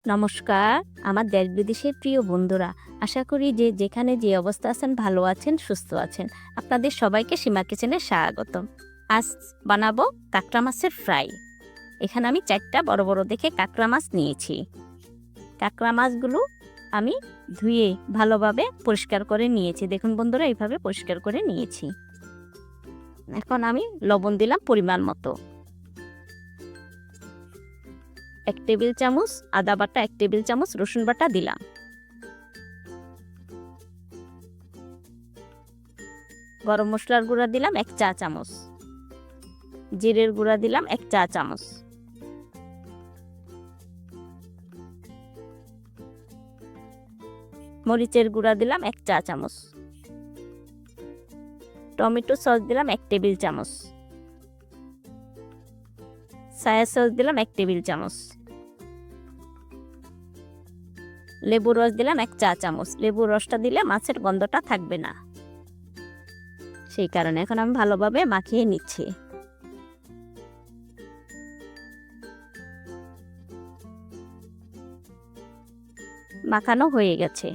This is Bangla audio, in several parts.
নমস্কার, আমার দেশ বিদেশের প্রিয় বন্ধুরা। আশা করি যে যেখানে যে অবস্থা আছেন ভালো আছেন, সুস্থ আছেন। আপনাদের সবাইকে সীমা কিচেনে স্বাগতম। আজ বানাবো কাঁকড়া মাছের ফ্রাই। এখানে আমি 4টা বড় বড় দেখে কাঁকড়া মাছ নিয়েছি। কাঁকড়া মাছগুলো আমি ধুয়ে ভালোভাবে পরিষ্কার করে নিয়েছি। দেখুন বন্ধুরা, এইভাবে পরিষ্কার করে নিয়েছি। এখন আমি লবণ দিলাম পরিমাণ মতো। 1 টেবিল চামচ আদা বাটা, 1 টেবিল চামচ রসুন বাটা দিলাম। গরম মশলার গুঁড়া দিলাম 1 চা চামচ, জিরের গুঁড়া দিলাম 1 চা চামচ, মরিচের গুঁড়া দিলাম 1 চা চামচ, টমেটো সস দিলাম 1 টেবিল চামচ, সয়া সস দিলাম 1 টেবিল চামচ, লেবুর রস দিলাম 1 চা চামচ। লেবুর রসটা দিলে মাছের গন্ধটা থাকবে না, সেই কারণে এখন আমি ভালোভাবে মাখিয়ে নিচ্ছি। মাখানো হয়ে গেছে।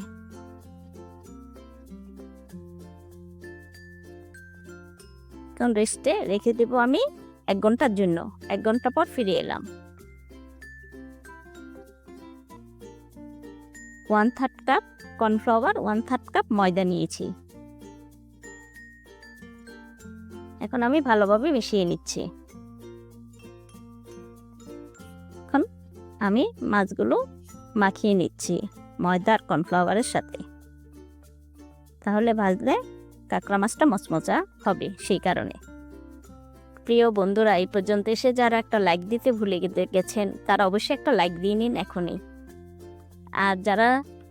এখন রেস্টে রেখে দেব আমি 1 ঘন্টার জন্য। 1 ঘন্টা পর ফিরে এলাম। 1/3 কাপ কর্নফ্লাওয়ার, 1/3 কাপ ময়দা নিয়েছি। এখন আমি ভালোভাবে মিশিয়ে নিচ্ছি। এখন আমি মাছগুলো মাখিয়ে নিচ্ছি ময়দা আর কর্নফ্লাওয়ারের সাথে, তাহলে ভাজলে কাঁকড়া মাছটা মচমচা হবে। সেই কারণে প্রিয় বন্ধুরা, এই পর্যন্ত এসে যারা একটা লাইক দিতে ভুলে গেছেন তারা অবশ্যই একটা লাইক দিয়ে নিন এখনই। আর যারা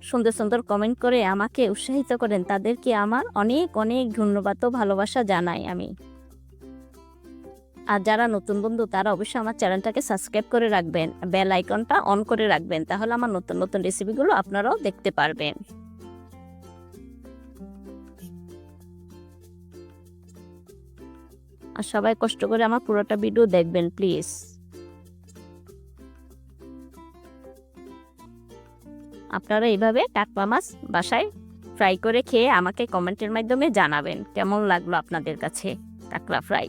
সুন্দর সুন্দর কমেন্ট করে আমাকে উৎসাহিত করেন তাদেরকে আমার অনেক অনেক ধন্যবাদ ও ভালোবাসা জানাই আমি। আর যারা নতুন বন্ধু তারা অবশ্যই আমার চ্যানেলটাকে সাবস্ক্রাইব করে রাখবেন, বেল আইকনটা অন করে রাখবেন, তাহলে আমার নতুন নতুন রেসিপিগুলো আপনারাও দেখতে পারবেন। আর সবাই কষ্ট করে আমার পুরোটা ভিডিও দেখবেন প্লিজ। আপনারা এইভাবে কাঁকড়া মাছ বাসায় ফ্রাই করে খেয়ে আমাকে কমেন্টের মাধ্যমে জানাবেন কেমন লাগলো আপনাদের কাছে কাঁকড়া ফ্রাই।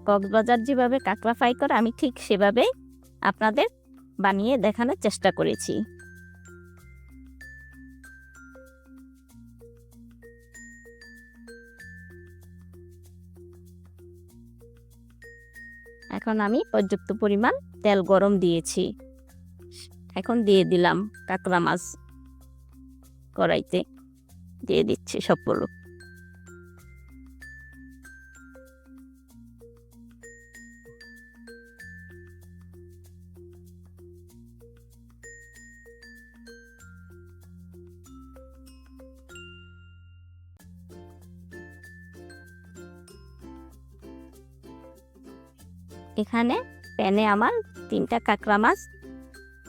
কক্সবাজার যেভাবে কাঁকড়া ফ্রাই করে আমি ঠিক সেভাবেই আপনাদের বানিয়ে দেখানোর চেষ্টা করেছি। এখন আমি পর্যাপ্ত পরিমাণ তেল গরম দিয়েছি। এখন দিয়ে দিলাম কাঁকড়া মাছ, কড়াইতে দিয়ে দিচ্ছি সবগুলো। এখানে প্যানে আমার 3টা কাঁকড়া মাছ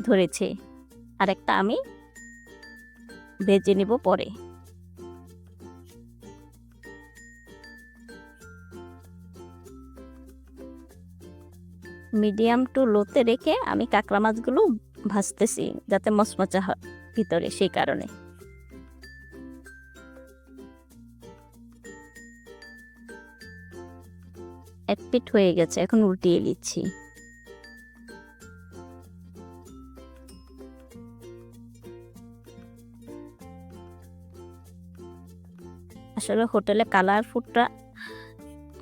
ধরেছে, আর একটা আমি ভেজে নেব পরে। মিডিয়াম টু লোতে রেখে আমি কাঁকড়া মাছগুলো ভাজতেছি যাতে মচমচা হয় ভিতরে, সেই কারণে। এক পিঠ হয়ে গেছে, এখন উল্টিয়ে নিচ্ছি। আসলে হোটেলে কালার ফুডটা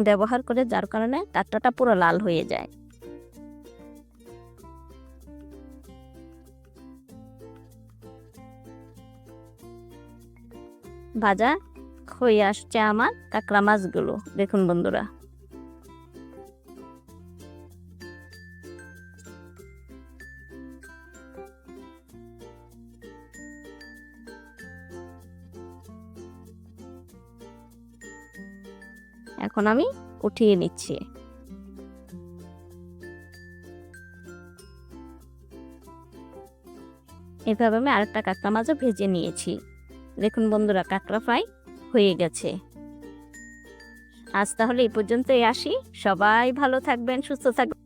ব্যবহার করে, যার কারণে কাঁকড়াটা পুরো লাল হয়ে যায়। ভাজা হয়ে আসছে আমার কাঁকড়া মাছগুলো, দেখুন বন্ধুরা। এখন আমি উঠিয়ে নিচ্ছি। এভাবে আমি আরেকটা কাঁকড়া মাছও ভেজে নিয়েছি। দেখুন বন্ধুরা, কাঁকড়া ফ্রাই হয়ে গেছে। আজ তাহলে এই পর্যন্তই আসি। সবাই ভালো থাকবেন, সুস্থ থাকবেন।